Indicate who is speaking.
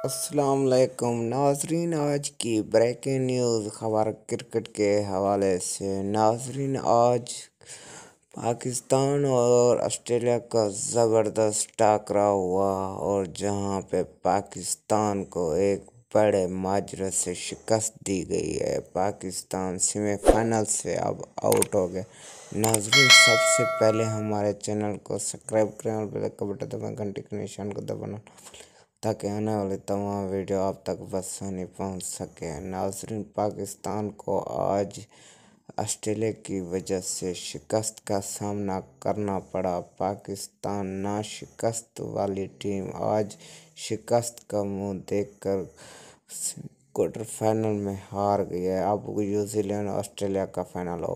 Speaker 1: السلام علیکم ناظرین، آج کی بریکنگ نیوز خبر کرکٹ کے حوالے سے۔ ناظرین، آج پاکستان اور آسٹریلیا کا زبردست ٹکراؤ ہوا اور جہاں پہ پاکستان کو ایک بڑے ماجرے سے شکست دی گئی ہے۔ پاکستان سیمی فائنل سے اب آؤٹ ہو گئے۔ ناظرین، سب سے پہلے ہمارے چینل کو سبسکرائب کریں اور بیل کا بٹن دبائیں، گھنٹی کے نشان کو دبانا تاکہ آنے والی تمام ویڈیو آپ تک بآسانی پہنچ سکے۔ ناظرین، پاکستان کو آج آسٹریلیا کی وجہ سے شکست کا سامنا کرنا پڑا۔ پاکستان نا شکست والی ٹیم آج شکست کا منہ دیکھ کر کوارٹر فائنل میں ہار گئی ہے۔ اب نیوزی لینڈ اور آسٹریلیا کا فائنل ہوگا۔